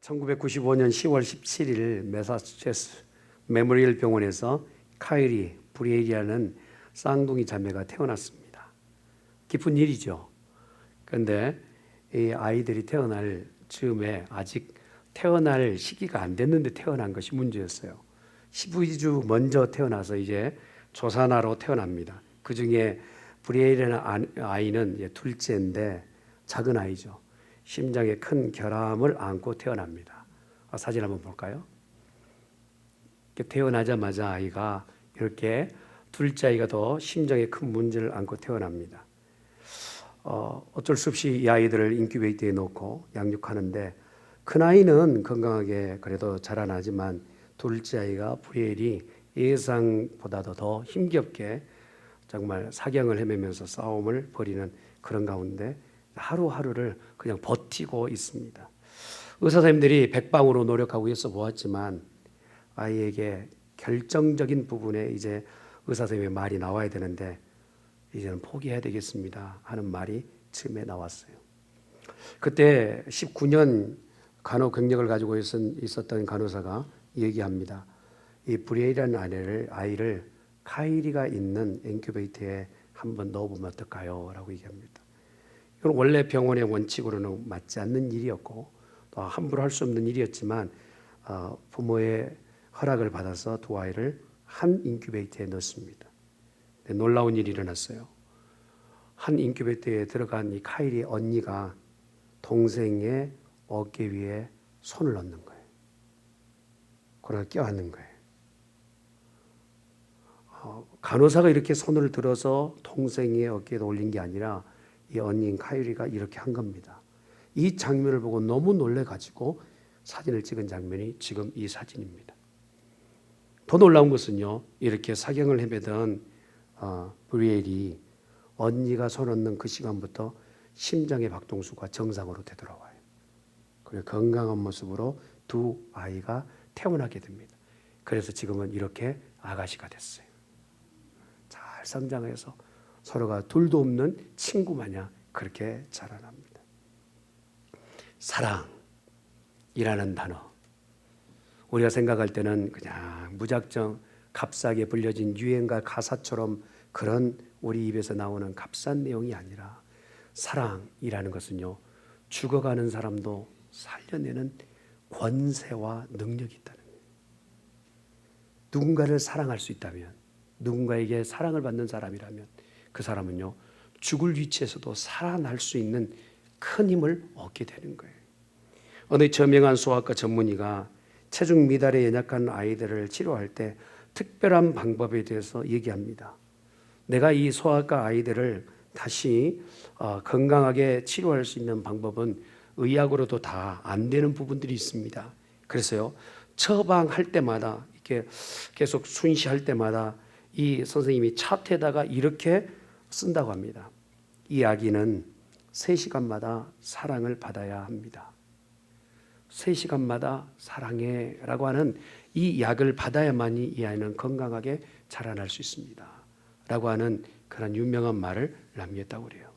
1995년 10월 17일 매사추세츠 메모리얼 병원에서 카이리 브리에리라는 쌍둥이 자매가 태어났습니다. 기쁜 일이죠. 그런데 이 아이들이 태어날 즈음에 아직 태어날 시기가 안 됐는데 태어난 것이 문제였어요. 12주 먼저 태어나서 이제 조산아로 태어납니다. 그 중에 브리에리라는 아이는 둘째인데 작은 아이죠. 심장에 큰 결함을 안고 태어납니다. 사진 한번 볼까요? 태어나자마자 아이가 이렇게 둘째 아이가 더 심장에 큰 문제를 안고 태어납니다. 어쩔 수 없이 이 아이들을 인큐베이터에 놓고 양육하는데 큰 아이는 건강하게 그래도 자라나지만 둘째 아이가 브리엘이 예상보다도 더 힘겹게 정말 사경을 헤매면서 싸움을 벌이는 그런 가운데 하루하루를 그냥 버티고 있습니다. 의사 선생님들이 백방으로 노력하고 애써 보았지만 아이에게 결정적인 부분에 이제 의사 선생님의 말이 나와야 되는데 이제는 포기해야 되겠습니다 하는 말이 처음에 나왔어요. 그때 19년 간호 경력을 가지고 있었던 간호사가 얘기합니다. 이 브리엘이라는 아이를 카이리가 있는 인큐베이터에 한번 넣어보면 어떨까요? 라고 얘기합니다. 이건 원래 병원의 원칙으로는 맞지 않는 일이었고 또 함부로 할 수 없는 일이었지만 부모의 허락을 받아서 두 아이를 한 인큐베이터에 넣습니다. 놀라운 일이 일어났어요. 한 인큐베이터에 들어간 이 카이리 언니가 동생의 어깨 위에 손을 넣는 거예요. 그러나 껴안는 거예요. 간호사가 이렇게 손을 들어서 동생의 어깨에 올린 게 아니라 이 언니인 카이리가 이렇게 한 겁니다. 이 장면을 보고 너무 놀래가지고 사진을 찍은 장면이 지금 이 사진입니다. 더 놀라운 것은요, 이렇게 사경을 헤매던 브리엘이 언니가 손 얹는 그 시간부터 심장의 박동수가 정상으로 되돌아와요. 그리고 건강한 모습으로 두 아이가 태어나게 됩니다. 그래서 지금은 이렇게 아가씨가 됐어요. 잘 성장해서 서로가 둘도 없는 친구 마냥 그렇게 자라납니다. 사랑이라는 단어, 우리가 생각할 때는 그냥 무작정 값싸게 불려진 유행가 가사처럼 그런 우리 입에서 나오는 값싼 내용이 아니라 사랑이라는 것은요, 죽어가는 사람도 살려내는 권세와 능력이 있다는 거예요. 누군가를 사랑할 수 있다면, 누군가에게 사랑을 받는 사람이라면 그 사람은요, 죽을 위치에서도 살아날 수 있는 큰 힘을 얻게 되는 거예요. 어느 저명한 소아과 전문의가 체중 미달에 연약한 아이들을 치료할 때 특별한 방법에 대해서 얘기합니다. 내가 이 소아과 아이들을 다시 건강하게 치료할 수 있는 방법은 의학으로도 다 안 되는 부분들이 있습니다. 그래서요, 처방할 때마다 이렇게 계속 순시할 때마다 이 선생님이 차트에다가 이렇게 쓴다고 합니다. 이 아기는 3시간마다 사랑을 받아야 합니다. 3시간마다 사랑해 라고 하는 이 약을 받아야만이 이 아이는 건강하게 자라날 수 있습니다 라고 하는 그런 유명한 말을 남겼다고 그래요.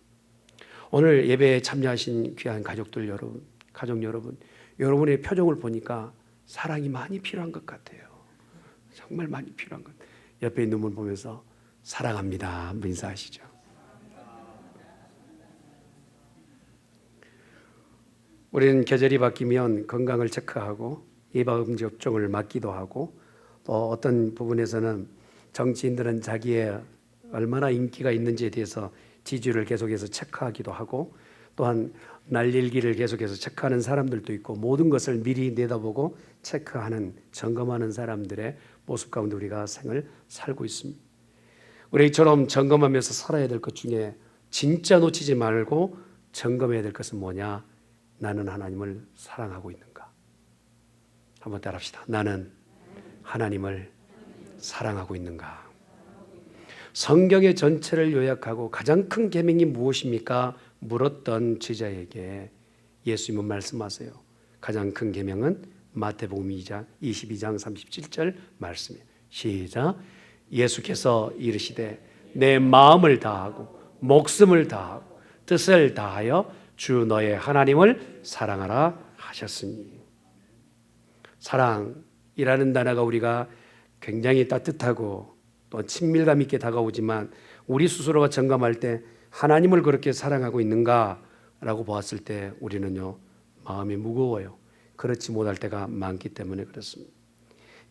오늘 예배에 참여하신 귀한 가족들 여러분, 가족 여러분, 여러분의 표정을 보니까 사랑이 많이 필요한 것 같아요. 정말 많이 필요한 것 같아요. 옆에 있는 분 보면서 사랑합니다 한번 인사하시죠. 우리는 계절이 바뀌면 건강을 체크하고 예방접종을 맞기도 하고 또 어떤 부분에서는 정치인들은 자기의 얼마나 인기가 있는지에 대해서 지지율을 계속해서 체크하기도 하고 또한 날일기를 계속해서 체크하는 사람들도 있고 모든 것을 미리 내다보고 체크하는 점검하는 사람들의 모습 가운데 우리가 생을 살고 있습니다. 우리처럼 점검하면서 살아야 될 것 중에 진짜 놓치지 말고 점검해야 될 것은 뭐냐? 나는 하나님을 사랑하고 있는가? 한번 따라합시다. 나는 하나님을 사랑하고 있는가? 성경의 전체를 요약하고 가장 큰 계명이 무엇입니까? 물었던 제자에게 예수님은 말씀하세요. 가장 큰 계명은 마태복음 22장 37절 말씀이에요. 시작. 예수께서 이르시되 내 마음을 다하고 목숨을 다하고 뜻을 다하여 주 너의 하나님을 사랑하라 하셨으니. 사랑이라는 단어가 우리가 굉장히 따뜻하고 또 친밀감 있게 다가오지만 우리 스스로가 점검할 때 하나님을 그렇게 사랑하고 있는가라고 보았을 때 우리는요, 마음이 무거워요. 그렇지 못할 때가 많기 때문에 그렇습니다.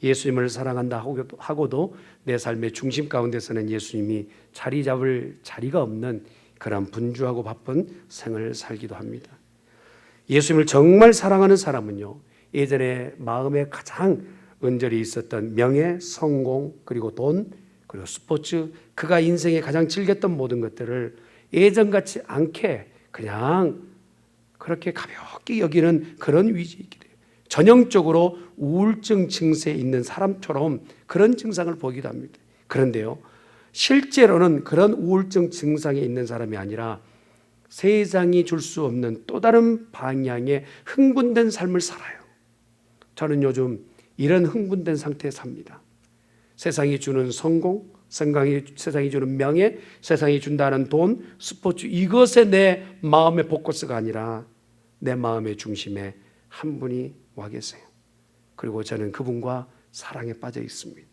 예수님을 사랑한다 하고도 내 삶의 중심 가운데서는 예수님이 자리 잡을 자리가 없는 그런 분주하고 바쁜 생을 살기도 합니다. 예수님을 정말 사랑하는 사람은요, 예전에 마음에 가장 은절이 있었던 명예, 성공, 그리고 돈, 그리고 스포츠, 그가 인생에 가장 즐겼던 모든 것들을 예전같이 않게 그냥 그렇게 가볍게 여기는 그런 위치에 있게 돼요. 전형적으로 우울증 증세에 있는 사람처럼 그런 증상을 보기도 합니다. 그런데요, 실제로는 그런 우울증 증상에 있는 사람이 아니라 세상이 줄 수 없는 또 다른 방향의 흥분된 삶을 살아요. 저는 요즘 이런 흥분된 상태에 삽니다. 세상이 주는 성공, 세상이 주는 명예, 세상이 준다는 돈, 스포츠, 이것에 내 마음의 포커스가 아니라 내 마음의 중심에 한 분이 와 계세요. 그리고 저는 그분과 사랑에 빠져 있습니다.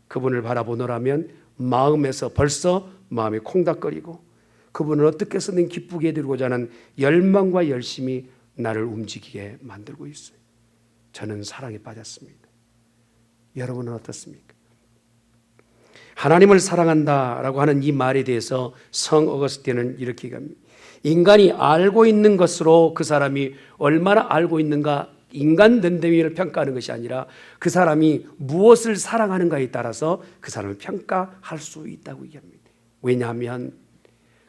그분을 바라보노라면 마음에서 벌써 마음이 콩닥거리고 그분을 어떻게 해서든 기쁘게 해드리고자 하는 열망과 열심이 나를 움직이게 만들고 있어요. 저는 사랑에 빠졌습니다. 여러분은 어떻습니까? 하나님을 사랑한다라고 하는 이 말에 대해서 성 어거스틴은 이렇게 얘기합니다. 인간이 알고 있는 것으로 그 사람이 얼마나 알고 있는가, 인간 됨됨이를 평가하는 것이 아니라 그 사람이 무엇을 사랑하는가에 따라서 그 사람을 평가할 수 있다고 얘기합니다. 왜냐하면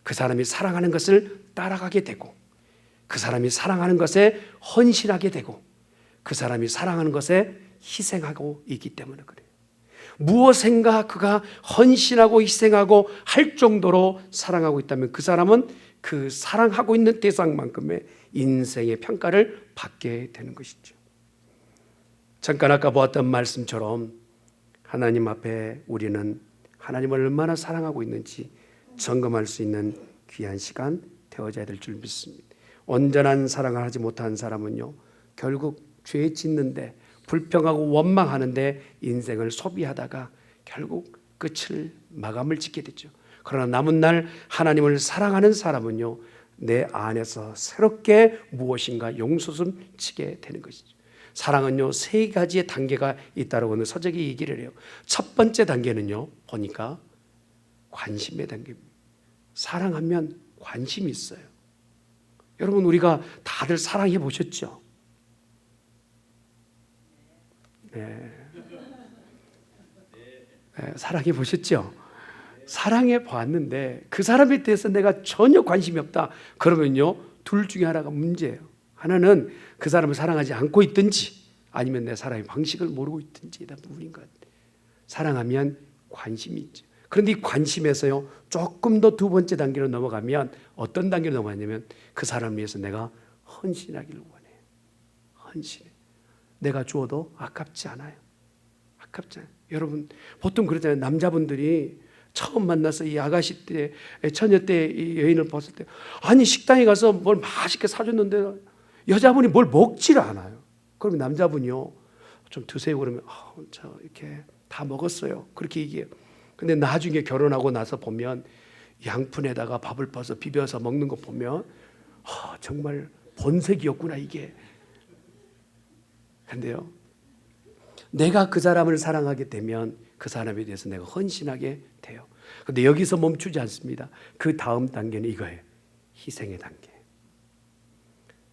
그 사람이 사랑하는 것을 따라가게 되고 그 사람이 사랑하는 것에 헌신하게 되고 그 사람이 사랑하는 것에 희생하고 있기 때문에 그래요. 무엇인가 그가 헌신하고 희생하고 할 정도로 사랑하고 있다면 그 사람은 그 사랑하고 있는 대상만큼의 인생의 평가를 받게 되는 것이죠. 잠깐 아까 보았던 말씀처럼 하나님 앞에 우리는 하나님을 얼마나 사랑하고 있는지 점검할 수 있는 귀한 시간 되어져야 될 줄 믿습니다. 온전한 사랑을 하지 못한 사람은요, 결국 죄 짓는데 불평하고 원망하는데 인생을 소비하다가 결국 끝을 마감을 짓게 되죠. 그러나 남은 날 하나님을 사랑하는 사람은요, 내 안에서 새롭게 무엇인가 용솟음 치게 되는 것이죠. 사랑은요, 세 가지의 단계가 있다고 하는 서적이 얘기를 해요. 첫 번째 단계는요, 보니까 관심의 단계입니다. 사랑하면 관심이 있어요. 여러분, 우리가 다들 사랑해 보셨죠? 네. 네, 사랑해 보셨죠? 사랑해 봤는데 그 사람에 대해서 내가 전혀 관심이 없다. 그러면요, 둘 중에 하나가 문제예요. 하나는 그 사람을 사랑하지 않고 있든지 아니면 내 사랑의 방식을 모르고 있든지 다 부분인 것 같아요. 사랑하면 관심이 있죠. 그런데 이 관심에서요, 조금 더 두 번째 단계로 넘어가면 어떤 단계로 넘어가냐면 그 사람을 위해서 내가 헌신하기를 원해요. 헌신해. 내가 주어도 아깝지 않아요. 아깝지 않아요. 여러분, 보통 그러잖아요. 남자분들이 처음 만나서 이 아가씨 때, 처녀 때 이 여인을 봤을 때, 아니 식당에 가서 뭘 맛있게 사줬는데 여자분이 뭘 먹지를 않아요. 그러면 남자분이요, 좀 드세요. 그러면 저 이렇게 다 먹었어요. 그렇게 얘기해요. 근데 나중에 결혼하고 나서 보면 양푼에다가 밥을 퍼서 비벼서 먹는 거 보면 정말 본색이었구나 이게. 근데요, 내가 그 사람을 사랑하게 되면 그 사람에 대해서 내가 헌신하게 돼요. 그런데 여기서 멈추지 않습니다. 그 다음 단계는 이거예요. 희생의 단계.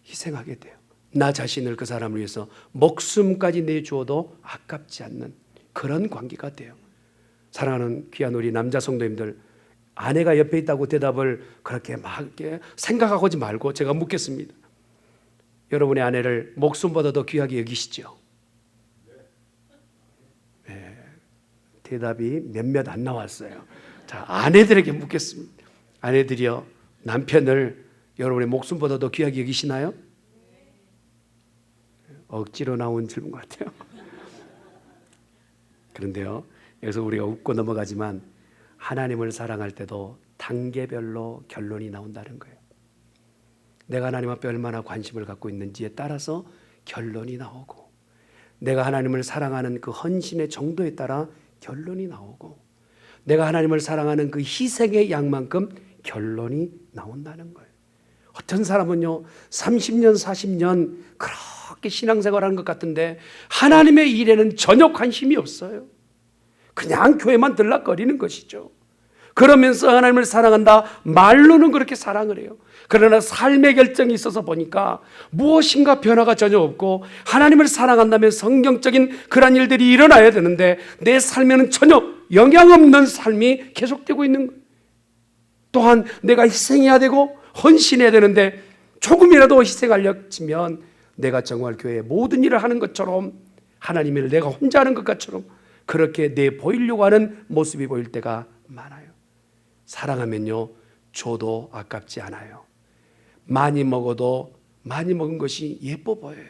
희생하게 돼요. 나 자신을 그 사람을 위해서 목숨까지 내주어도 아깝지 않는 그런 관계가 돼요. 사랑하는 귀한 우리 남자 성도님들, 아내가 옆에 있다고 대답을 그렇게 막 이렇게 생각하고 하지 말고 제가 묻겠습니다. 여러분의 아내를 목숨보다 더 귀하게 여기시죠? 네, 대답이 몇몇 안 나왔어요. 자, 아내들에게 묻겠습니다. 아내들이요, 남편을 여러분의 목숨보다 더 귀하게 여기시나요? 억지로 나온 질문 같아요. 그런데요, 여기서 우리가 웃고 넘어가지만 하나님을 사랑할 때도 단계별로 결론이 나온다는 거예요. 내가 하나님 앞에 얼마나 관심을 갖고 있는지에 따라서 결론이 나오고, 내가 하나님을 사랑하는 그 헌신의 정도에 따라 결론이 나오고, 내가 하나님을 사랑하는 그 희생의 양만큼 결론이 나온다는 거예요. 어떤 사람은요 30년 40년 그렇게 신앙생활하는 것 같은데 하나님의 일에는 전혀 관심이 없어요. 그냥 교회만 들락거리는 것이죠. 그러면서 하나님을 사랑한다 말로는 그렇게 사랑을 해요. 그러나 삶의 결정이 있어서 보니까 무엇인가 변화가 전혀 없고, 하나님을 사랑한다면 성경적인 그런 일들이 일어나야 되는데 내 삶에는 전혀 영향 없는 삶이 계속되고 있는 거예요. 또한 내가 희생해야 되고 헌신해야 되는데 조금이라도 희생하려면 내가 정말 교회의 모든 일을 하는 것처럼, 하나님의 일을 내가 혼자 하는 것 같처럼 그렇게 내 보이려고 하는 모습이 보일 때가 많아요. 사랑하면요 줘도 아깝지 않아요. 많이 먹어도 많이 먹은 것이 예뻐 보여요.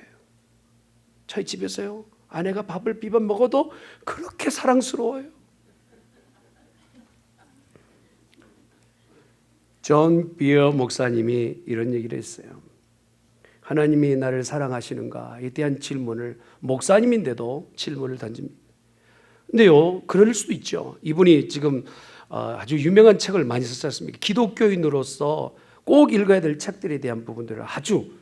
저희 집에서요 아내가 밥을 비벼 먹어도 그렇게 사랑스러워요. 존 비어 목사님이 이런 얘기를 했어요. 하나님이 나를 사랑하시는가에 대한 질문을, 목사님인데도 질문을 던집니다. 근데요 그럴 수도 있죠. 이분이 지금 아주 유명한 책을 많이 썼지 않습니까? 기독교인으로서 꼭 읽어야 될 책들에 대한 부분들을 아주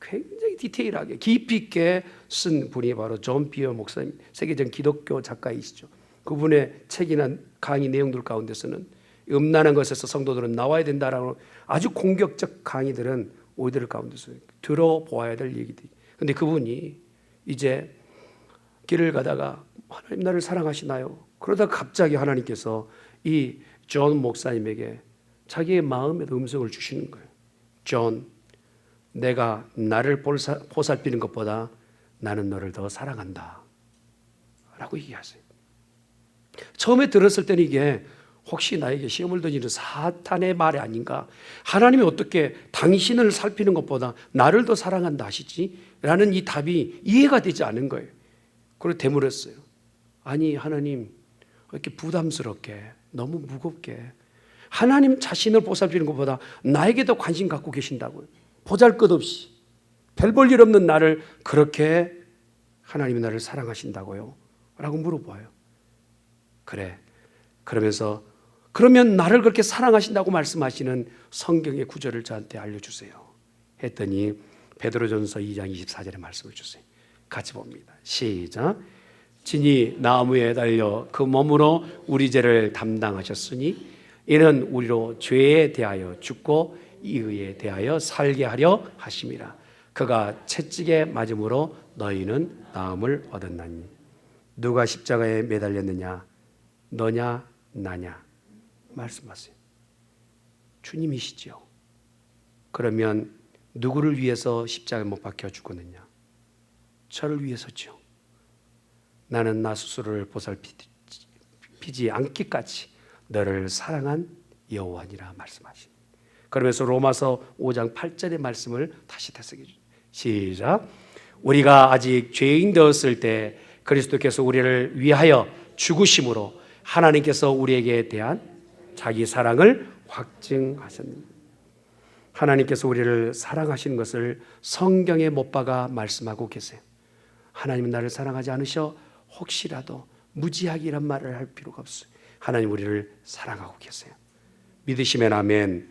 굉장히 디테일하게 깊이 있게 쓴 분이 바로 존 비어 목사님, 세계적 기독교 작가이시죠. 그분의 책이나 강의 내용들 가운데서는 음란한 것에서 성도들은 나와야 된다라고 아주 공격적 강의들은 오이들 가운데서 들어보아야 될 얘기들이. 그런데 그분이 이제 길을 가다가 하나님 나를 사랑하시나요? 그러다 갑자기 하나님께서 이 존 목사님에게 자기의 마음에도 음성을 주시는 거예요. 존, 내가 나를 보살피는 것보다 나는 너를 더 사랑한다 라고 얘기하세요. 처음에 들었을 때는 이게 혹시 나에게 시험을 던지는 사탄의 말이 아닌가, 하나님이 어떻게 당신을 살피는 것보다 나를 더 사랑한다 하시지? 라는 이 답이 이해가 되지 않은 거예요. 그리고 되물었어요. 아니 하나님, 이렇게 부담스럽게 너무 무겁게 하나님 자신을 보살피는 것보다 나에게 더 관심 갖고 계신다고요. 보잘것없이 별 볼 일 없는 나를 그렇게 하나님이 나를 사랑하신다고요? 라고 물어봐요. 그래, 그러면서 그러면 나를 그렇게 사랑하신다고 말씀하시는 성경의 구절을 저한테 알려주세요 했더니 베드로전서 2장 24절의 말씀을 주세요. 같이 봅니다. 시작. 진이 나무에 달려 그 몸으로 우리 죄를 담당하셨으니 이는 우리로 죄에 대하여 죽고 의에 대하여 살게 하려 하심이라. 그가 채찍에 맞음으로 너희는 나음을 얻었나니. 누가 십자가에 매달렸느냐? 너냐 나냐? 말씀하세요. 주님이시죠. 그러면 누구를 위해서 십자가에 못 박혀 죽었느냐? 저를 위해서죠. 나는 나 스스로를 보살피지 않기까지 너를 사랑한 여호와니라 말씀하십니다. 그러면서 로마서 5장 8절의 말씀을 다시 되새겨 주십니다. 시작. 우리가 아직 죄인 되었을 때 그리스도께서 우리를 위하여 죽으심으로 하나님께서 우리에게 대한 자기 사랑을 확증하셨습니다. 하나님께서 우리를 사랑하시는 것을 성경에 못 박아 말씀하고 계세요. 하나님은 나를 사랑하지 않으셔? 혹시라도 무지하게 이란 말을 할 필요가 없어요. 하나님 우리를 사랑하고 계세요. 믿으시면 아멘.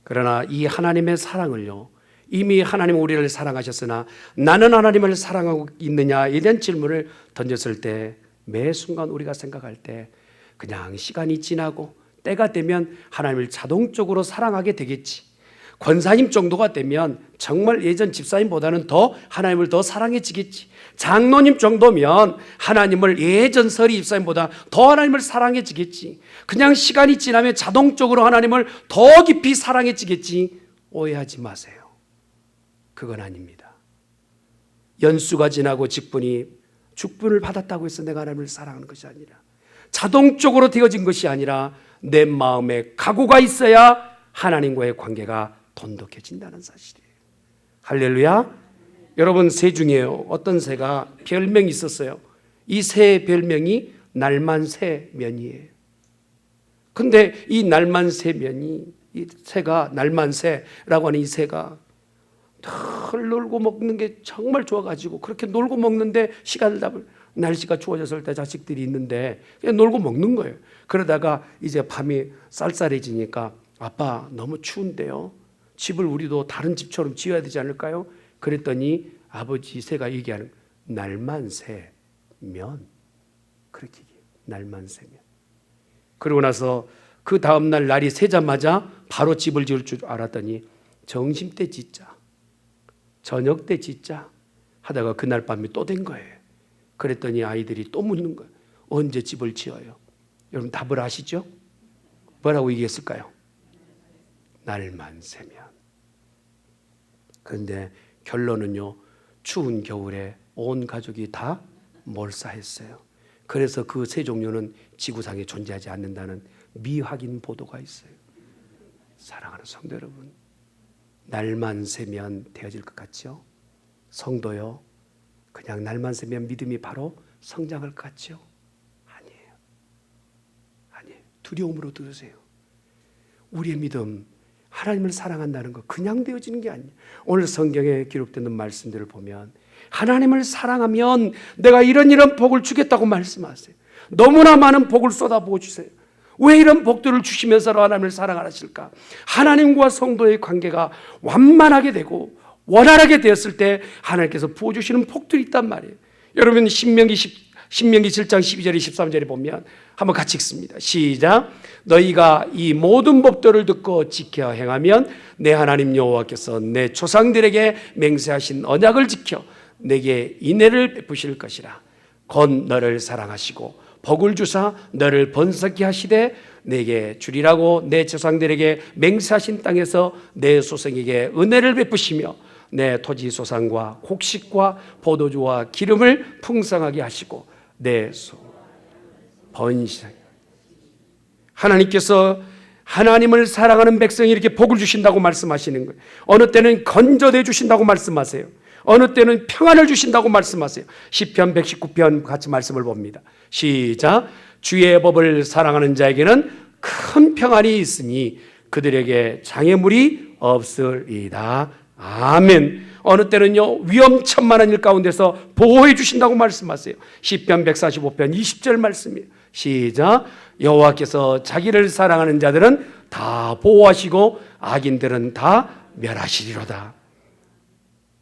그러나 이 하나님의 사랑을요, 이미 하나님은 우리를 사랑하셨으나 나는 하나님을 사랑하고 있느냐에 대한 질문을 던졌을 때 매 순간 우리가 생각할 때 그냥 시간이 지나고 때가 되면 하나님을 자동적으로 사랑하게 되겠지, 권사님 정도가 되면 정말 예전 집사님보다는 더 하나님을 더 사랑해지겠지, 장로님 정도면 하나님을 예전 서리 집사님보다 더 하나님을 사랑해지겠지, 그냥 시간이 지나면 자동적으로 하나님을 더 깊이 사랑해지겠지. 오해하지 마세요. 그건 아닙니다. 연수가 지나고 직분을 받았다고 해서 내가 하나님을 사랑하는 것이 아니라, 자동적으로 되어진 것이 아니라 내 마음에 각오가 있어야 하나님과의 관계가 돈독해진다는 사실이에요. 할렐루야. 여러분, 새 중에 어떤 새가 별명이 있었어요. 이 새의 별명이 날만새면이에요. 근데 이 날만새면이, 이 새가, 날만새라고 하는 이 새가 늘 놀고 먹는 게 정말 좋아가지고 그렇게 놀고 먹는데 시간을 잡을, 날씨가 추워졌을 때 자식들이 있는데 그냥 놀고 먹는 거예요. 그러다가 이제 밤이 쌀쌀해지니까 아빠 너무 추운데요, 집을 우리도 다른 집처럼 지어야 되지 않을까요? 그랬더니 아버지 새가 얘기하는, 날만 새면, 그렇게 얘기해요. 날만 새면. 그러고 나서 그 다음날 날이 새자마자 바로 집을 지을 줄 알았더니 점심때 짓자, 저녁 때 짓자 하다가 그날 밤이 또 된 거예요. 그랬더니 아이들이 또 묻는 거예요. 언제 집을 지어요? 여러분 답을 아시죠? 뭐라고 얘기했을까요? 날만 새면. 그런데 결론은요, 추운 겨울에 온 가족이 다 몰사했어요. 그래서 그 새 종류는 지구상에 존재하지 않는다는 미확인 보도가 있어요. 사랑하는 성도 여러분, 날만 새면 되어질 것 같죠? 성도요, 그냥 날만 새면 믿음이 바로 성장할 것 같죠? 아니에요. 아니에요. 두려움으로 들으세요. 우리의 믿음, 하나님을 사랑한다는 거 그냥 되어지는 게 아니에요. 오늘 성경에 기록되는 말씀들을 보면 하나님을 사랑하면 내가 이런 복을 주겠다고 말씀하세요. 너무나 많은 복을 쏟아부어 주세요. 왜 이런 복들을 주시면서 하나님을 사랑하실까? 하나님과 성도의 관계가 완만하게 되고 원활하게 되었을 때 하나님께서 부어주시는 복들이 있단 말이에요. 여러분 신명기 7장 12절에 13절에 보면 한번 같이 읽습니다. 시작. 너희가 이 모든 법도를 듣고 지켜 행하면 내 하나님 여호와께서 내 조상들에게 맹세하신 언약을 지켜 내게 인애를 베푸실 것이라. 곧 너를 사랑하시고 복을 주사 너를 번성케 하시되 내게 주리라고 내 조상들에게 맹세하신 땅에서 내 소생에게 은혜를 베푸시며 내 토지 소산과 곡식과 포도주와 기름을 풍성하게 하시고 내 번식하게. 하나님께서 하나님을 사랑하는 백성이 이렇게 복을 주신다고 말씀하시는 거예요. 어느 때는 건져내 주신다고 말씀하세요. 어느 때는 평안을 주신다고 말씀하세요. 시편 119편 같이 말씀을 봅니다. 시작. 주의 법을 사랑하는 자에게는 큰 평안이 있으니 그들에게 장애물이 없으리이다. 아멘. 어느 때는요, 위험천만한 일 가운데서 보호해 주신다고 말씀하세요. 시편 145편 20절 말씀이에요. 시작. 여호와께서 자기를 사랑하는 자들은 다 보호하시고 악인들은 다 멸하시리로다.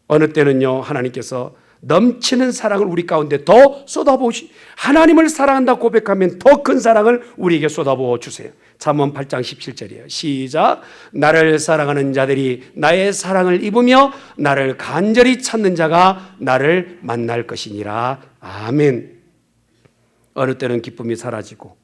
어느 때는요, 하나님께서 넘치는 사랑을 우리 가운데 더 쏟아부으시, 하나님을 사랑한다 고백하면 더 큰 사랑을 우리에게 쏟아부어 주세요. 잠언 8장 17절이에요. 시작. 나를 사랑하는 자들이 나의 사랑을 입으며 나를 간절히 찾는 자가 나를 만날 것이니라. 아멘. 어느 때는 기쁨이 사라지고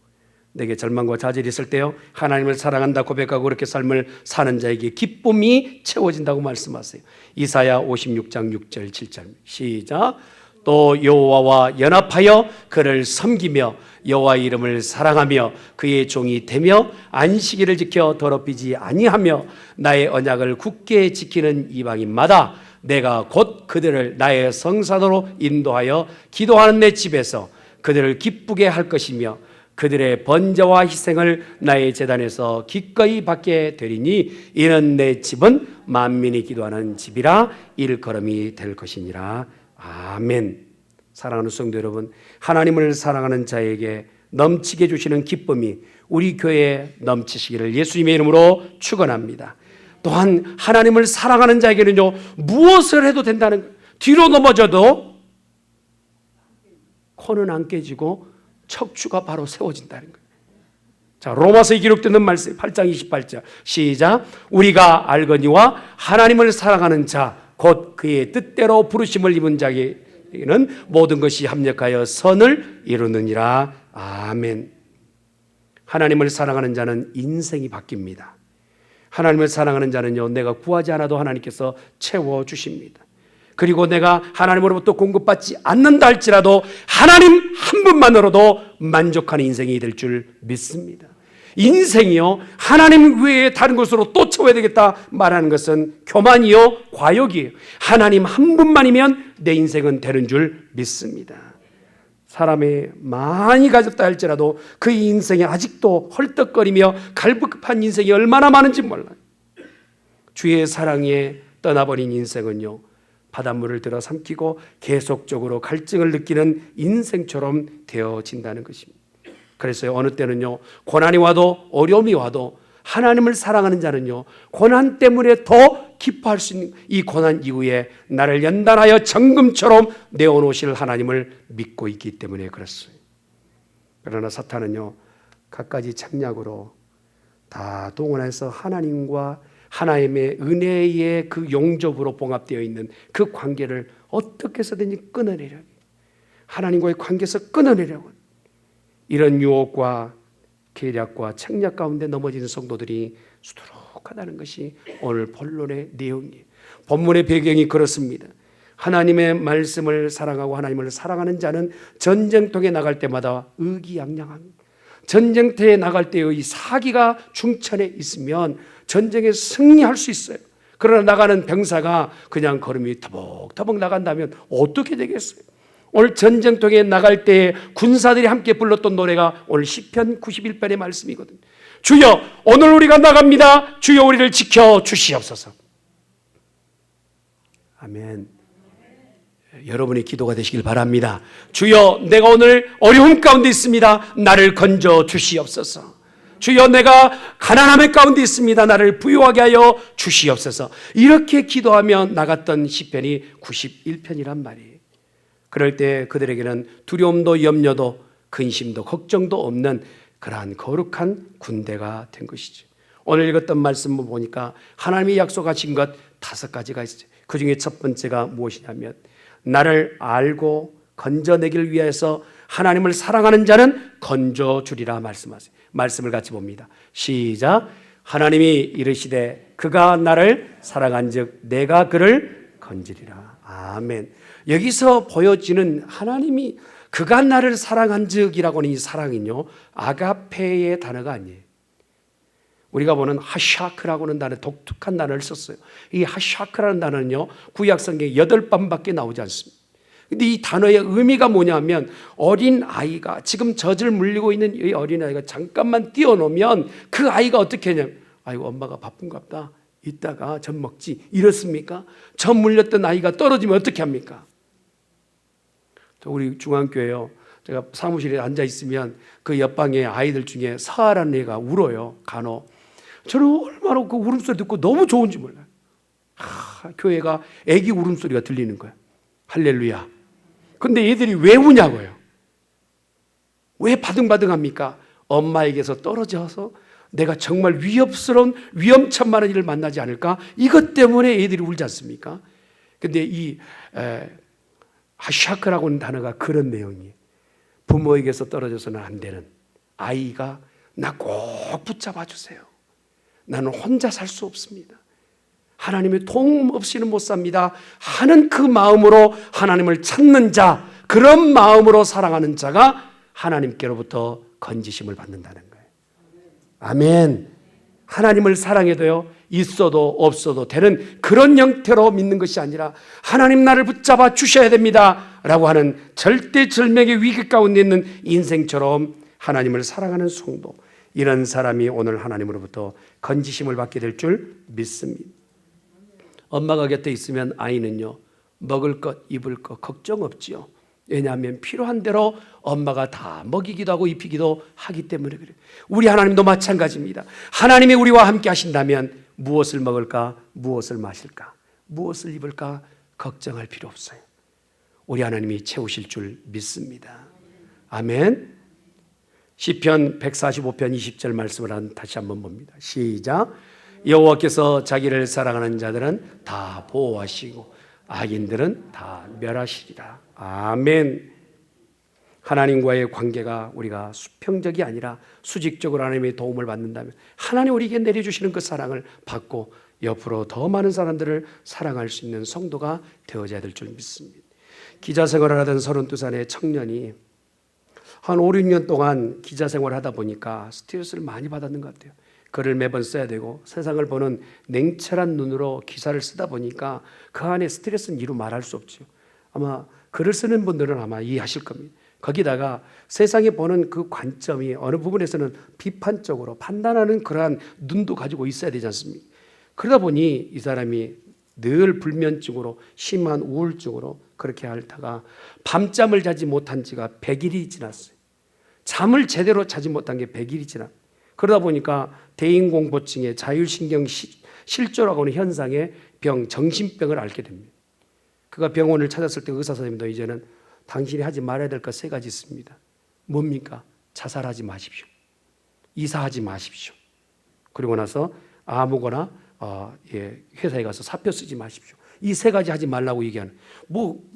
내게 절망과 좌절이 있을 때요, 하나님을 사랑한다 고백하고 그렇게 삶을 사는 자에게 기쁨이 채워진다고 말씀하세요. 이사야 56장 6절 7절 시작. 또 여호와와 연합하여 그를 섬기며 여호와 이름을 사랑하며 그의 종이 되며 안식일을 지켜 더럽히지 아니하며 나의 언약을 굳게 지키는 이방인마다 내가 곧 그들을 나의 성산으로 인도하여 기도하는 내 집에서 그들을 기쁘게 할 것이며 그들의 번제와 희생을 나의 제단에서 기꺼이 받게 되리니 이는 내 집은 만민이 기도하는 집이라 일컬음이 될 것이니라. 아멘. 사랑하는 성도 여러분, 하나님을 사랑하는 자에게 넘치게 주시는 기쁨이 우리 교회에 넘치시기를 예수님의 이름으로 축원합니다. 또한 하나님을 사랑하는 자에게는요, 무엇을 해도 된다는 거예요. 뒤로 넘어져도 코는 안 깨지고 척추가 바로 세워진다는 거예요. 자, 로마서에 기록되는 말씀 8장 28절 시작. 우리가 알거니와 하나님을 사랑하는 자 곧 그의 뜻대로 부르심을 입은 자에게는 모든 것이 합력하여 선을 이루느니라. 아멘. 하나님을 사랑하는 자는 인생이 바뀝니다. 하나님을 사랑하는 자는요, 내가 구하지 않아도 하나님께서 채워주십니다. 그리고 내가 하나님으로부터 공급받지 않는다 할지라도 하나님 한 분만으로도 만족하는 인생이 될 줄 믿습니다. 인생이요, 하나님 외에 다른 것으로 또 채워야 되겠다 말하는 것은 교만이요, 과욕이에요. 하나님 한 분만이면 내 인생은 되는 줄 믿습니다. 사람이 많이 가졌다 할지라도 그 인생에 아직도 헐떡거리며 갈급한 인생이 얼마나 많은지 몰라요. 주의 사랑에 떠나버린 인생은요, 바닷물을 들어 삼키고 계속적으로 갈증을 느끼는 인생처럼 되어진다는 것입니다. 그래서 어느 때는요, 고난이 와도 어려움이 와도 하나님을 사랑하는 자는요, 고난 때문에 더 기뻐할 수 있는, 이 고난 이후에 나를 연단하여 정금처럼 내어놓으실 하나님을 믿고 있기 때문에 그렇습니다. 그러나 사탄은요, 갖가지 책략으로 다 동원해서 하나님과 하나님의 은혜의 그 용접으로 봉합되어 있는 그 관계를 어떻게 해서든지 끊어내려고, 하나님과의 관계에서 끊어내려고, 이런 유혹과 계략과 책략 가운데 넘어지는 성도들이 수두룩하다는 것이 오늘 본론의 내용이에요. 본문의 배경이 그렇습니다. 하나님의 말씀을 사랑하고 하나님을 사랑하는 자는 전쟁통에 나갈 때마다 의기양양합니다. 전쟁터에 나갈 때의 사기가 중천에 있으면 전쟁에 승리할 수 있어요. 그러나 나가는 병사가 그냥 걸음이 터벅터벅 나간다면 어떻게 되겠어요? 오늘 전쟁통에 나갈 때 군사들이 함께 불렀던 노래가 오늘 시편 91편의 말씀이거든요. 주여, 오늘 우리가 나갑니다. 주여, 우리를 지켜 주시옵소서. 아멘. 여러분의 기도가 되시길 바랍니다. 주여, 내가 오늘 어려움 가운데 있습니다. 나를 건져 주시옵소서. 주여, 내가 가난함의 가운데 있습니다. 나를 부유하게 하여 주시옵소서. 이렇게 기도하며 나갔던 시편이 91편이란 말이에요. 그럴 때 그들에게는 두려움도 염려도 근심도 걱정도 없는 그러한 거룩한 군대가 된 것이죠. 오늘 읽었던 말씀을 보니까 하나님이 약속하신 것 5가지가 있어요. 그 중에 첫 번째가 무엇이냐면, 나를 알고 건져내기를 위해서 하나님을 사랑하는 자는 건져주리라 말씀하세요. 말씀을 같이 봅니다. 시작. 하나님이 이르시되 그가 나를 사랑한즉 내가 그를 건지리라. 아멘. 여기서 보여지는 하나님이 그가 나를 사랑한즉이라고 하는 이 사랑은요, 아가페의 단어가 아니에요. 우리가 보는 하샤크라고 하는 단어, 독특한 단어를 썼어요. 이 하샤크라는 단어는요, 구약성경에 8번밖에 나오지 않습니다. 근데 이 단어의 의미가 뭐냐면, 어린 아이가, 지금 젖을 물리고 있는 이 어린 아이가 잠깐만 뛰어놓으면 그 아이가 어떻게 하냐면, 아이고 엄마가 바쁜갑다, 이따가 젖 먹지, 이렇습니까? 젖 물렸던 아이가 떨어지면 어떻게 합니까? 우리 중앙교회요, 제가 사무실에 앉아 있으면 그 옆방에 아이들 중에 사하라는 애가 울어요. 간혹. 저는 얼마나 그 울음소리 듣고 너무 좋은지 몰라요. 교회가 애기 울음소리가 들리는 거예요. 할렐루야. 근데 얘들이 왜 우냐고요? 왜 바등바등합니까? 엄마에게서 떨어져서 내가 정말 위험천만한 일을 만나지 않을까? 이것 때문에 애들이 울지 않습니까? 근데 이 하샤크라고 하는 단어가 그런 내용이에요. 부모에게서 떨어져서는 안 되는 아이가 나 꼭 붙잡아 주세요. 나는 혼자 살 수 없습니다. 하나님의 도움 없이는 못 삽니다 하는 그 마음으로 하나님을 찾는 자, 그런 마음으로 사랑하는 자가 하나님께로부터 건지심을 받는다는 거예요. 아멘. 하나님을 사랑해도요, 있어도 없어도 되는 그런 형태로 믿는 것이 아니라 하나님 나를 붙잡아 주셔야 됩니다 라고 하는 절대절명의 위기 가운데 있는 인생처럼 하나님을 사랑하는 성도, 이런 사람이 오늘 하나님으로부터 건지심을 받게 될 줄 믿습니다. 엄마가 곁에 있으면 아이는요, 먹을 것 입을 것 걱정 없지요. 왜냐하면 필요한 대로 엄마가 다 먹이기도 하고 입히기도 하기 때문에 그래요. 우리 하나님도 마찬가지입니다. 하나님이 우리와 함께 하신다면 무엇을 먹을까, 무엇을 마실까, 무엇을 입을까 걱정할 필요 없어요. 우리 하나님이 채우실 줄 믿습니다. 아멘. 시편 145편 20절 말씀을 다시 한번 봅니다. 시작. 여호와께서 자기를 사랑하는 자들은 다 보호하시고 악인들은 다 멸하시리라. 아멘. 하나님과의 관계가 우리가 수평적이 아니라 수직적으로 하나님의 도움을 받는다면 하나님 우리에게 내려주시는 그 사랑을 받고 옆으로 더 많은 사람들을 사랑할 수 있는 성도가 되어져야 될 줄 믿습니다. 기자 생활을 하던 32살의 청년이 한 5, 6년 동안 기자 생활을 하다 보니까 스트레스를 많이 받았는 것 같아요. 글을 매번 써야 되고 세상을 보는 냉철한 눈으로 기사를 쓰다 보니까 그 안에 스트레스는 이루 말할 수 없죠. 아마 글을 쓰는 분들은 아마 이해하실 겁니다. 거기다가 세상에 보는 그 관점이 어느 부분에서는 비판적으로 판단하는 그러한 눈도 가지고 있어야 되지 않습니까? 그러다 보니 이 사람이 늘 불면증으로 심한 우울증으로 그렇게 앓다가 밤잠을 자지 못한 지가 100일이 지났어요. 잠을 제대로 자지 못한 게 100일이 지나. 그러다 보니까 대인공포증의 자율신경 실조라고 하는 현상의 병, 정신병을 앓게 됩니다. 그가 병원을 찾았을 때 의사 선생님도 이제는 당신이 하지 말아야 될 것 3가지 있습니다. 뭡니까? 자살하지 마십시오. 이사하지 마십시오. 그리고 나서 아무거나 회사에 가서 사표 쓰지 마십시오. 이 3가지 하지 말라고 얘기하는.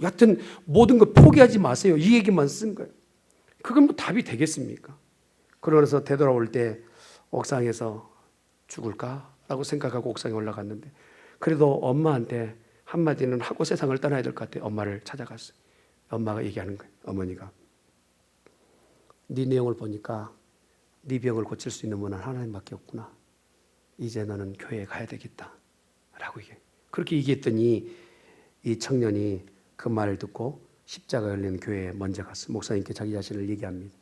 여하튼 모든 거 포기하지 마세요. 이 얘기만 쓴 거예요. 그건 답이 되겠습니까? 그러면서 되돌아올 때 옥상에서 죽을까라고 생각하고 옥상에 올라갔는데 그래도 엄마한테 한마디는 하고 세상을 떠나야 될 것 같아요. 엄마를 찾아갔어요. 엄마가 얘기하는 거예요. 어머니가 네 내용을 보니까 네 병을 고칠 수 있는 분은 하나님밖에 없구나. 이제 너는 교회에 가야 되겠다 라고 그렇게 얘기했더니 이 청년이 그 말을 듣고 십자가 열린 교회에 먼저 갔어요. 목사님께 자기 자신을 얘기합니다.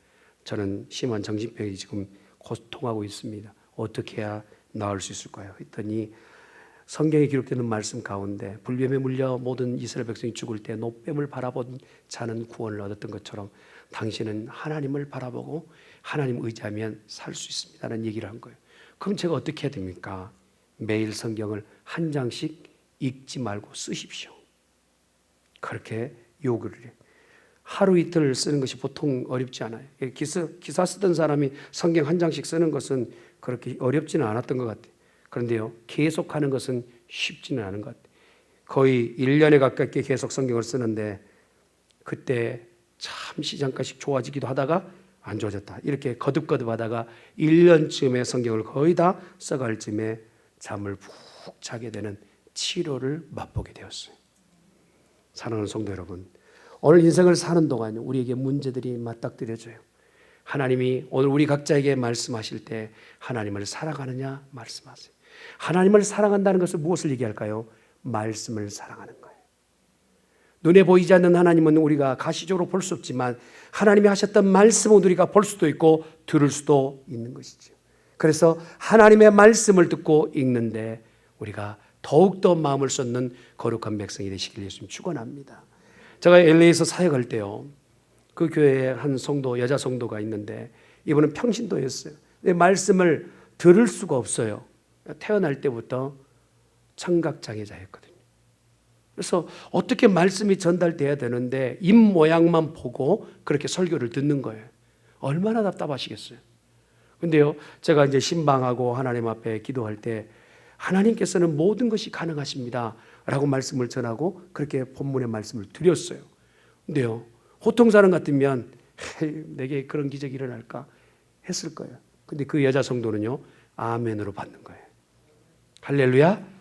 저는 심한 정신병이 지금 고통하고 있습니다. 어떻게 해야 나을 수 있을까요? 했더니 성경에 기록되는 말씀 가운데 불뱀에 물려 모든 이스라엘 백성이 죽을 때 노뱀을 바라본 자는 구원을 얻었던 것처럼 당신은 하나님을 바라보고 하나님 의지하면 살 수 있습니다라는 얘기를 한 거예요. 그럼 제가 어떻게 해야 됩니까? 매일 성경을 한 장씩 읽지 말고 쓰십시오. 그렇게 요구를 해요. 하루 이틀 쓰는 것이 보통 어렵지 않아요. 기사 쓰던 사람이 성경 한 장씩 쓰는 것은 그렇게 어렵지는 않았던 것 같아요. 그런데요, 계속하는 것은 쉽지는 않은 것 같아요. 거의 1년에 가깝게 계속 성경을 쓰는데 그때 참 시장가씩 좋아지기도 하다가 안 좋아졌다. 이렇게 거듭거듭 하다가 1년쯤에 성경을 거의 다 써갈 쯤에 잠을 푹 자게 되는 치료를 맛보게 되었어요. 사랑하는 성도 여러분, 오늘 인생을 사는 동안 우리에게 문제들이 맞닥뜨려져요. 하나님이 오늘 우리 각자에게 말씀하실 때 하나님을 사랑하느냐 말씀하세요. 하나님을 사랑한다는 것은 무엇을 얘기할까요? 말씀을 사랑하는 거예요. 눈에 보이지 않는 하나님은 우리가 가시적으로 볼 수 없지만 하나님이 하셨던 말씀은 우리가 볼 수도 있고 들을 수도 있는 것이죠. 그래서 하나님의 말씀을 듣고 읽는데 우리가 더욱더 마음을 쏟는 거룩한 백성이 되시길 예수님 축원합니다. 제가 LA에서 사역할 때요, 그 교회에 한 성도, 여자 성도가 있는데 이분은 평신도였어요. 근데 말씀을 들을 수가 없어요. 태어날 때부터 청각장애자였거든요. 그래서 어떻게 말씀이 전달돼야 되는데 입 모양만 보고 그렇게 설교를 듣는 거예요. 얼마나 답답하시겠어요. 근데요, 제가 이제 신방하고 하나님 앞에 기도할 때 하나님께서는 모든 것이 가능하십니다 라고 말씀을 전하고 그렇게 본문의 말씀을 드렸어요. 근데요, 보통 사람 같으면 내게 그런 기적이 일어날까 했을 거예요. 근데 그 여자 성도는요, 아멘으로 받는 거예요. 할렐루야.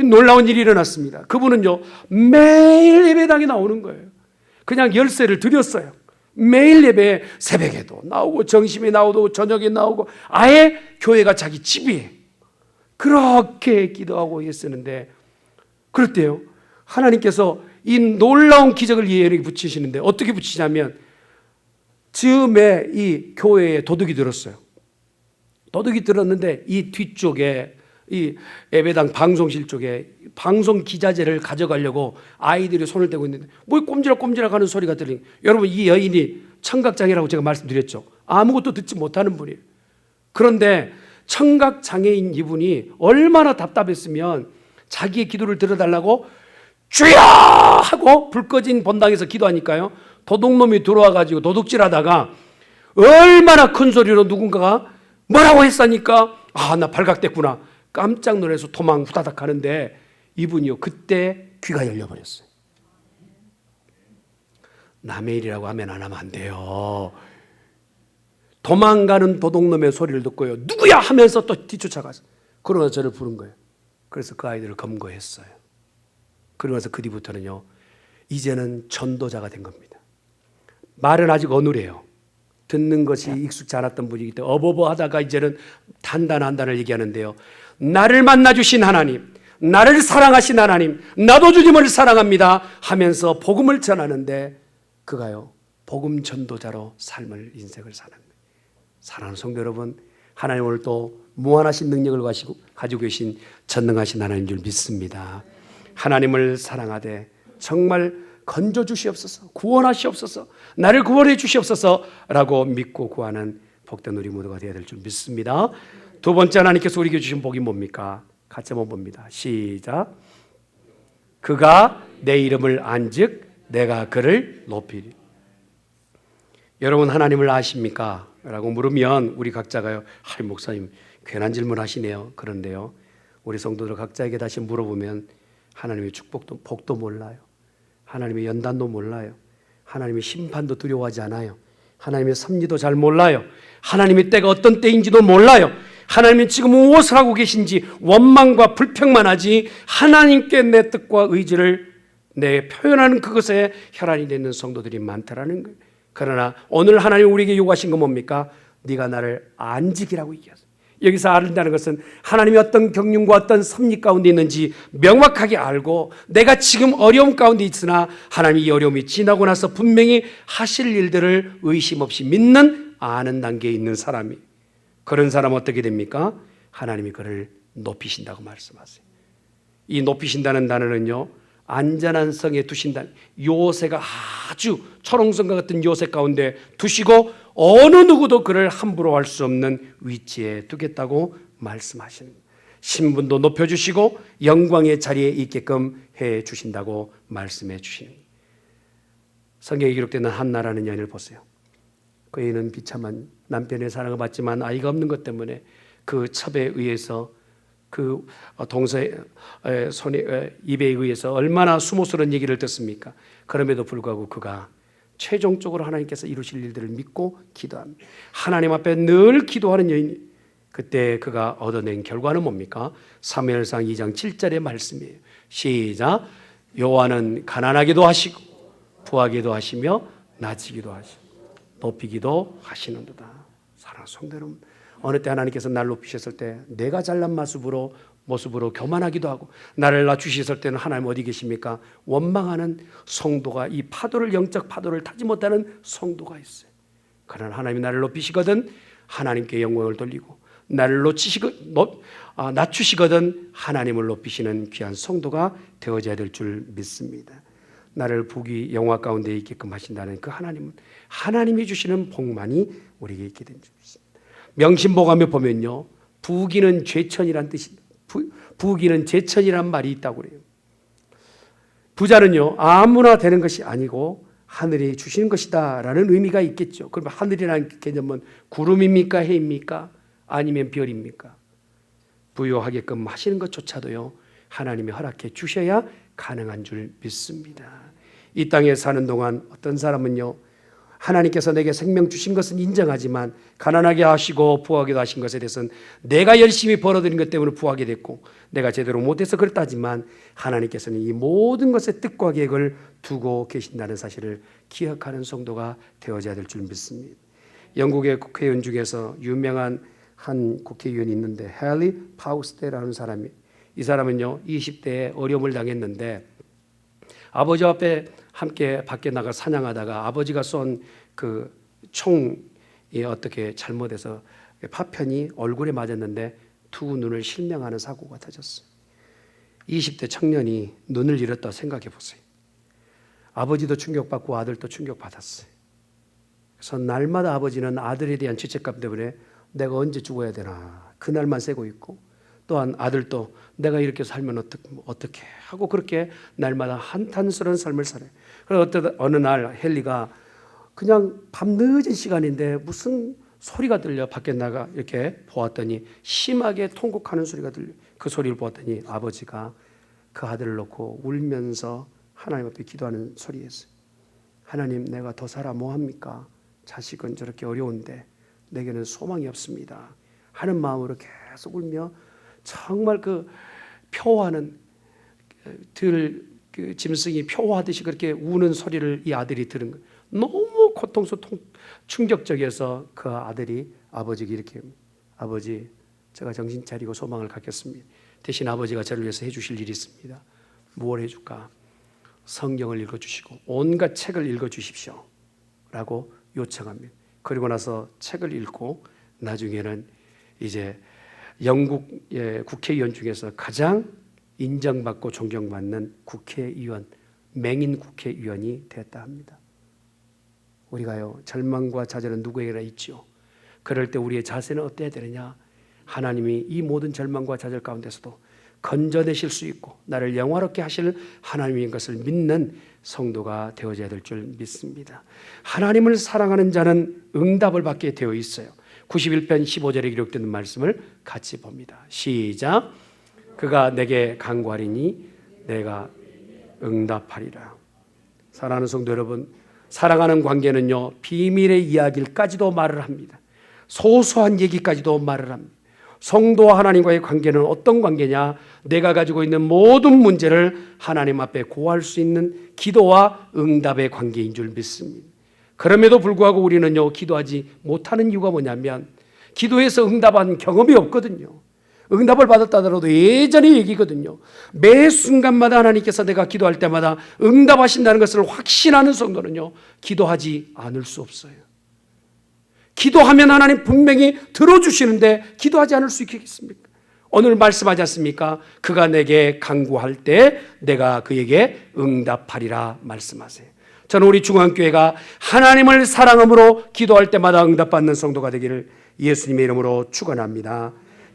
놀라운 일이 일어났습니다. 그분은요, 매일 예배당에 나오는 거예요. 그냥 열쇠를 드렸어요. 매일 예배, 새벽에도 나오고 정심에 나오고 저녁에 나오고 아예 교회가 자기 집이에요. 그렇게 기도하고 했었는데 그럴 때요, 하나님께서 이 놀라운 기적을 예언에 붙이시는데 어떻게 붙이냐면 즈음에 이 교회에 도둑이 들었어요. 도둑이 들었는데 이 뒤쪽에 이 예배당 방송실 쪽에 방송 기자재를 가져가려고 아이들이 손을 대고 있는데 뭐 꼼지락꼼지락 하는 소리가 들리니, 여러분 이 여인이 청각장애라고 제가 말씀드렸죠. 아무것도 듣지 못하는 분이에요. 그런데 청각장애인 이분이 얼마나 답답했으면 자기의 기도를 들어달라고 주여 하고 불 꺼진 본당에서 기도하니까요, 도둑놈이 들어와가지고 도둑질하다가 얼마나 큰 소리로 누군가가 뭐라고 했으니까 나 발각됐구나 깜짝 놀라서 도망 후다닥 하는데 이분이요, 그때 귀가 열려버렸어요. 남의 일이라고 하면 안 하면 안 돼요. 도망가는 도둑놈의 소리를 듣고요, 누구야 하면서 또 뒤쫓아가서 그러면서 저를 부른 거예요. 그래서 그 아이들을 검거했어요. 그러면서 그 뒤부터는요, 이제는 전도자가 된 겁니다. 말은 아직 어눌해요. 듣는 것이 익숙지 않았던 분이기 때문에 어버버 하다가 이제는 단단한단을 얘기하는데요, 나를 만나주신 하나님, 나를 사랑하신 하나님, 나도 주님을 사랑합니다 하면서 복음을 전하는데 그가요, 복음 전도자로 삶을 인생을 사는 거예요. 사랑하는 성도 여러분, 하나님 오늘 또 무한하신 능력을 가지고 계신 전능하신 하나님 줄 믿습니다. 하나님을 사랑하되 정말 건져 주시옵소서, 구원하시옵소서, 나를 구원해 주시옵소서라고 믿고 구하는 복된 우리 모두가 되어야 될 줄 믿습니다. 두 번째, 하나님께서 우리에게 주신 복이 뭡니까? 같이 한번 봅니다. 시작. 그가 내 이름을 안즉 내가 그를 높이리. 여러분, 하나님을 아십니까? 라고 물으면 우리 각자가요, 목사님 괜한 질문 하시네요. 그런데요, 우리 성도들 각자에게 다시 물어보면 하나님의 축복도 복도 몰라요. 하나님의 연단도 몰라요. 하나님의 심판도 두려워하지 않아요. 하나님의 섭리도 잘 몰라요. 하나님의 때가 어떤 때인지도 몰라요. 하나님이 지금 무엇을 하고 계신지 원망과 불평만 하지 하나님께 내 뜻과 의지를 내 표현하는 그것에 혈안이 되는 성도들이 많다라는 거예요. 그러나 오늘 하나님 우리에게 요구하신 건 뭡니까? 네가 나를 안지기라고 얘기하세요. 여기서 안다는 것은 하나님이 어떤 경륜과 어떤 섭리 가운데 있는지 명확하게 알고 내가 지금 어려움 가운데 있으나 하나님이 이 어려움이 지나고 나서 분명히 하실 일들을 의심 없이 믿는 아는 단계에 있는 사람이, 그런 사람은 어떻게 됩니까? 하나님이 그를 높이신다고 말씀하세요. 이 높이신다는 단어는요, 안전한 성에 두신다. 요새가 아주 초롱성과 같은 요새 가운데 두시고 어느 누구도 그를 함부로 할 수 없는 위치에 두겠다고 말씀하시는 거예요. 신분도 높여주시고 영광의 자리에 있게끔 해 주신다고 말씀해 주시는 거예요. 성경에 기록되는 한나라는 여인을 보세요. 그 여인은 비참한 남편의 사랑을 받지만 아이가 없는 것 때문에 그 첩에 의해서 그 동서의 손에 입에 의해서 얼마나 수모스러운 얘기를 듣습니까? 그럼에도 불구하고 그가 최종적으로 하나님께서 이루실 일들을 믿고 기도합니다. 하나님 앞에 늘 기도하는 여인이, 그때 그가 얻어낸 결과는 뭡니까? 사무엘상 2장 7절의 말씀이에요. 시작. 여호와는 가난하기도 하시고 부하기도 하시며 낮추기도 하시고 높이기도 하시는도다. 사랑하는 성도 여러분, 어느 때 하나님께서 나를 높이셨을 때 내가 잘난 모습으로 교만하기도 하고 나를 낮추셨을 때는 하나님 어디 계십니까? 원망하는 성도가, 이 파도를, 영적 파도를 타지 못하는 성도가 있어요. 그러나 하나님이 나를 높이시거든 하나님께 영광을 돌리고 나를 낮추시거든 하나님을 높이시는 귀한 성도가 되어져야 될 줄 믿습니다. 나를 부귀 영화 가운데 있게끔 하신다는 그 하나님은 하나님이 주시는 복만이 우리에게 있게 된 줄 믿습니다. 명심보감에 보면요, 부귀는 죄천이란 뜻입니다. 부귀는 제천이란 말이 있다고 그래요. 부자는요, 아무나 되는 것이 아니고 하늘이 주시는 것이다 라는 의미가 있겠죠. 그러면 하늘이라는 개념은 구름입니까? 해입니까? 아니면 별입니까? 부유하게끔 하시는 것조차도요, 하나님이 허락해 주셔야 가능한 줄 믿습니다. 이 땅에 사는 동안 어떤 사람은요, 하나님께서 내게 생명 주신 것은 인정하지만 가난하게 하시고 부하게도 하신 것에 대해서는 내가 열심히 벌어들인 것 때문에 부하게 됐고 내가 제대로 못해서 그렇다지만 하나님께서는 이 모든 것의 뜻과 계획을 두고 계신다는 사실을 기억하는 성도가 되어져야 될 줄 믿습니다. 영국의 국회의원 중에서 유명한 한 국회의원이 있는데 헨리 파우스테라는 사람이, 이 사람은요 20대에 어려움을 당했는데 아버지 앞에 함께 밖에 나가 사냥하다가 아버지가 쏜 그 총이 어떻게 잘못해서 파편이 얼굴에 맞았는데 두 눈을 실명하는 사고가 터졌어요. 20대 청년이 눈을 잃었다 생각해 보세요. 아버지도 충격받고 아들도 충격받았어요. 그래서 날마다 아버지는 아들에 대한 죄책감 때문에 내가 언제 죽어야 되나 그날만 새고 있고, 또한 아들도 내가 이렇게 살면 어떻게 하고 그렇게 날마다 한탄스러운 삶을 살아요. 그래서 어느 날 헨리가 그냥 밤늦은 시간인데 무슨 소리가 들려 밖에 나가 이렇게 보았더니 심하게 통곡하는 소리가 들려. 그 소리를 보았더니 아버지가 그 아들을 놓고 울면서 하나님 앞에 기도하는 소리였어요. 하나님, 내가 더 살아 뭐합니까? 자식은 저렇게 어려운데 내게는 소망이 없습니다 하는 마음으로 계속 울며 정말 그 표하는 그 짐승이 표하듯이 그렇게 우는 소리를 이 아들이 들은 거예요. 너무 충격적이어서 그 아들이 아버지에게 이렇게, 아버지, 제가 정신 차리고 소망을 갖겠습니다. 대신 아버지가 저를 위해서 해주실 일이 있습니다. 무엇 해줄까? 성경을 읽어주시고 온갖 책을 읽어주십시오 라고 요청합니다. 그리고 나서 책을 읽고 나중에는 이제 영국 국회의원 중에서 가장 인정받고 존경받는 국회의원, 맹인 국회의원이 됐다 합니다. 우리가요, 절망과 좌절은 누구에게나 있죠. 그럴 때 우리의 자세는 어때야 되느냐? 하나님이 이 모든 절망과 좌절 가운데서도 건져내실 수 있고 나를 영화롭게 하실 하나님인 것을 믿는 성도가 되어져야 될 줄 믿습니다. 하나님을 사랑하는 자는 응답을 받게 되어 있어요. 91편 15절에 기록되는 말씀을 같이 봅니다. 시작. 그가 내게 간구하리니 내가 응답하리라. 사랑하는 성도 여러분, 사랑하는 관계는요, 비밀의 이야기까지도 말을 합니다. 소소한 얘기까지도 말을 합니다. 성도와 하나님과의 관계는 어떤 관계냐? 내가 가지고 있는 모든 문제를 하나님 앞에 고할 수 있는 기도와 응답의 관계인 줄 믿습니다. 그럼에도 불구하고 우리는요, 기도하지 못하는 이유가 뭐냐면 기도해서 응답한 경험이 없거든요. 응답을 받았다 하더라도 예전의 얘기거든요. 매 순간마다 하나님께서 내가 기도할 때마다 응답하신다는 것을 확신하는 성도는요, 기도하지 않을 수 없어요. 기도하면 하나님 분명히 들어주시는데 기도하지 않을 수 있겠습니까? 오늘 말씀하지 않습니까? 그가 내게 간구할 때 내가 그에게 응답하리라 말씀하세요. 저는 우리 중앙교회가 하나님을 사랑함으로 기도할 때마다 응답받는 성도가 되기를 예수님의 이름으로 축원합니다.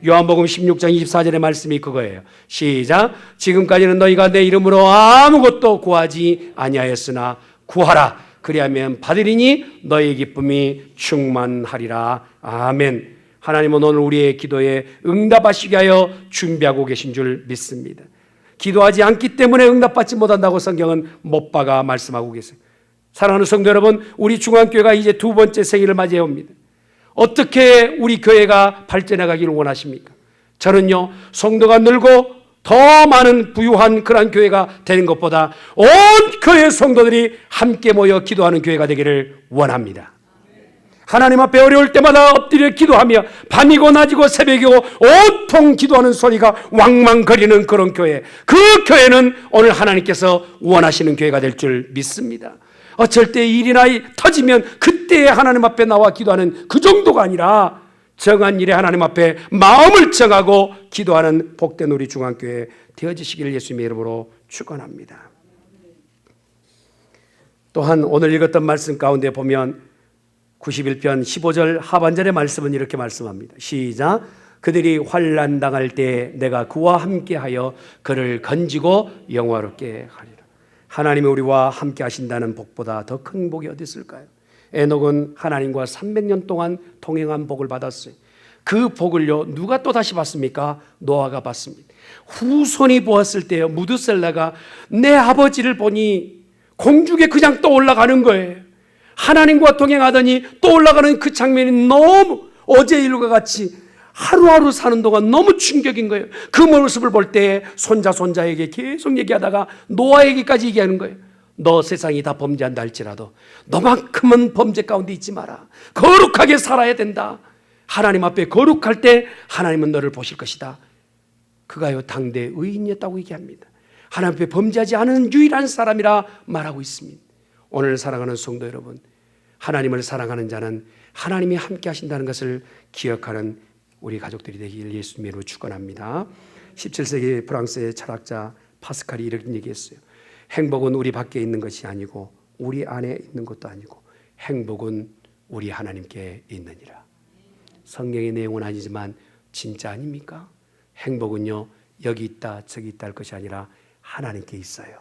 요한복음 16장 24절의 말씀이 그거예요. 시작. 지금까지는 너희가 내 이름으로 아무것도 구하지 아니하였으나 구하라. 그리하면 받으리니 너희의 기쁨이 충만하리라. 아멘. 하나님은 오늘 우리의 기도에 응답하시게 하여 준비하고 계신 줄 믿습니다. 기도하지 않기 때문에 응답받지 못한다고 성경은 못 박아 말씀하고 계세요. 사랑하는 성도 여러분, 우리 중앙교회가 이제 두 번째 생일을 맞이해 옵니다. 어떻게 우리 교회가 발전해가기를 원하십니까? 저는요, 성도가 늘고 더 많은 부유한 그런 교회가 되는 것보다 온 교회 성도들이 함께 모여 기도하는 교회가 되기를 원합니다. 하나님 앞에 어려울 때마다 엎드려 기도하며 밤이고 낮이고 새벽이고 온통 기도하는 소리가 왕왕거리는 그런 교회, 그 교회는 오늘 하나님께서 원하시는 교회가 될 줄 믿습니다. 어쩔 때 일이나 터지면 그때 하나님 앞에 나와 기도하는 그 정도가 아니라 정한 일에 하나님 앞에 마음을 정하고 기도하는 복된 우리 중앙교회 되어지시기를 예수님의 이름으로 축원합니다. 또한 오늘 읽었던 말씀 가운데 보면 91편 15절 하반절의 말씀은 이렇게 말씀합니다. 시작. 그들이 환난 당할 때 내가 그와 함께하여 그를 건지고 영화롭게 하리라. 하나님이 우리와 함께 하신다는 복보다 더 큰 복이 어디 있을까요? 에녹은 하나님과 300년 동안 동행한 복을 받았어요. 그 복을요, 누가 또 다시 받습니까? 노아가 받습니다. 후손이 보았을 때요, 무드셀라가 내 아버지를 보니 공중에 그냥 또 올라가는 거예요. 하나님과 동행하더니 또 올라가는 그 장면이 너무 어제 일과 같이 하루하루 사는 동안 너무 충격인 거예요. 그 모습을 볼 때 손자에게 계속 얘기하다가 노아에게까지 얘기하는 거예요. 너 세상이 다 범죄한다 할지라도 너만큼은 범죄 가운데 있지 마라. 거룩하게 살아야 된다. 하나님 앞에 거룩할 때 하나님은 너를 보실 것이다. 그가요, 당대 의인이었다고 얘기합니다. 하나님 앞에 범죄하지 않은 유일한 사람이라 말하고 있습니다. 오늘 사랑하는 성도 여러분, 하나님을 사랑하는 자는 하나님이 함께 하신다는 것을 기억하는 우리 가족들이 되길 예수님으로 축원합니다. 17세기 프랑스의 철학자 파스칼이 이렇게 얘기했어요. 행복은 우리 밖에 있는 것이 아니고 우리 안에 있는 것도 아니고 행복은 우리 하나님께 있느니라. 성경의 내용은 아니지만 진짜 아닙니까? 행복은요, 여기 있다 저기 있다 할 것이 아니라 하나님께 있어요.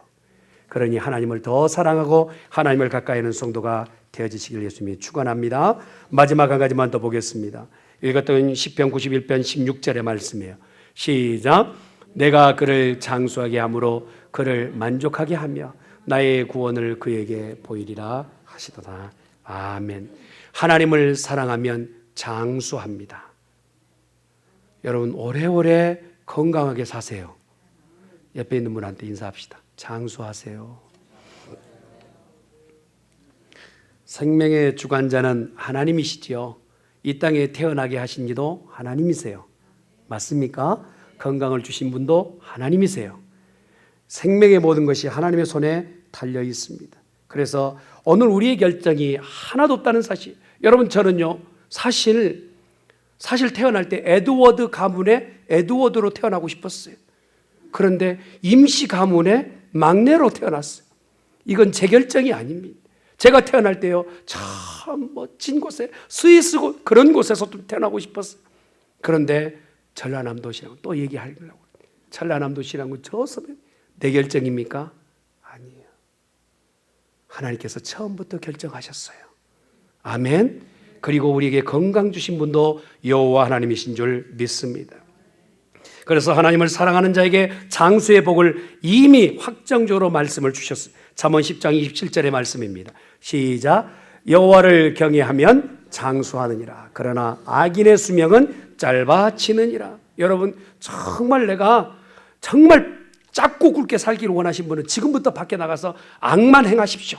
그러니 하나님을 더 사랑하고 하나님을 가까이 하는 성도가 되어지시길 예수님이 축원합니다. 마지막 한 가지만 더 보겠습니다. 읽었던 시편 91편 16절의 말씀이에요. 시작. 내가 그를 장수하게 함으로 그를 만족하게 하며 나의 구원을 그에게 보이리라 하시도다. 아멘. 하나님을 사랑하면 장수합니다. 여러분 오래오래 건강하게 사세요. 옆에 있는 분한테 인사합시다. 장수하세요. 생명의 주관자는 하나님이시지요. 이 땅에 태어나게 하신 이도 하나님이세요. 맞습니까? 건강을 주신 분도 하나님이세요. 생명의 모든 것이 하나님의 손에 달려 있습니다. 그래서 오늘 우리의 결정이 하나도 없다는 사실. 여러분 저는요 사실 태어날 때 에드워드 가문의 에드워드로 태어나고 싶었어요. 그런데 임시 가문의 막내로 태어났어요. 이건 제 결정이 아닙니다. 제가 태어날 때요, 참 멋진 곳에, 스위스 그런 곳에서 또 태어나고 싶었어요. 그런데 전라남도 신앙은 또 얘기하려고. 전라남도 신앙은 저서면 내 결정입니까? 아니에요. 하나님께서 처음부터 결정하셨어요. 아멘. 그리고 우리에게 건강 주신 분도 여호와 하나님이신 줄 믿습니다. 그래서 하나님을 사랑하는 자에게 장수의 복을 이미 확정적으로 말씀을 주셨어요. 잠언 10장 27절의 말씀입니다. 시작. 여호와를 경외하면 장수하느니라. 그러나 악인의 수명은 짧아지느니라. 여러분, 정말 내가 정말 짧고 굵게 살기를 원하신 분은 지금부터 밖에 나가서 악만 행하십시오.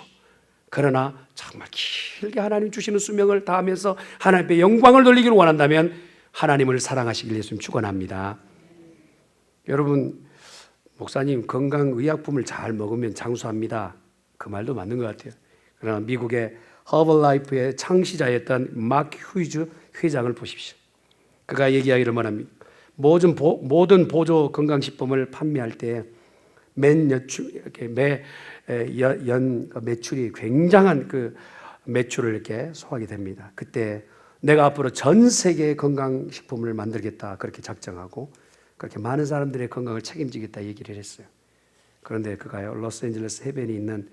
그러나 정말 길게 하나님 주시는 수명을 다하면서 하나님의 영광을 돌리기를 원한다면 하나님을 사랑하시길 예수님 축원합니다. 여러분, 목사님 건강의약품을 잘 먹으면 장수합니다. 그 말도 맞는 것 같아요. 그러나 미국의 허벌라이프의 창시자였던 마크 휴즈 회장을 보십시오. 그가 얘기하기를 말합니다. 모든 보조 건강식품을 판매할 때 연 매출이 굉장한 그 매출을 이렇게 소화하게 됩니다. 그때 내가 앞으로 전 세계의 건강식품을 만들겠다 그렇게 작정하고 그렇게 많은 사람들의 건강을 책임지겠다 얘기를 했어요. 그런데 그가요, 로스앤젤레스 해변에 있는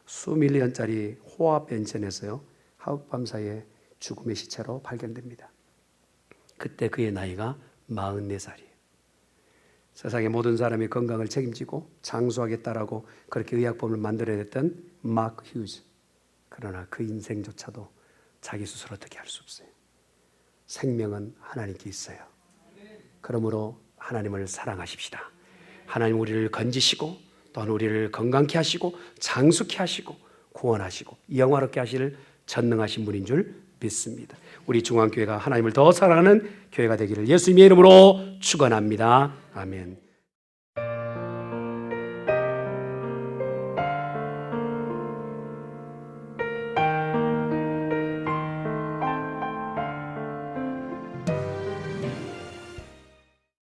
수밀리언짜리 호화 펜션에서요, 하룻밤 사이에 죽음의 시체로 발견됩니다. 그때 그의 나이가 44살이에요. 세상의 모든 사람의 건강을 책임지고 장수하겠다라고 그렇게 의약품을 만들어냈던 마크 휴즈. 그러나 그 인생조차도 자기 스스로 어떻게 할 수 없어요. 생명은 하나님께 있어요. 그러므로 하나님을 사랑하십시다. 하나님 우리를 건지시고 또한 우리를 건강케 하시고 장수케 하시고 구원하시고 영화롭게 하실 전능하신 분인 줄 믿습니다. 우리 중앙교회가 하나님을 더 사랑하는 교회가 되기를 예수님의 이름으로 축원합니다. 아멘.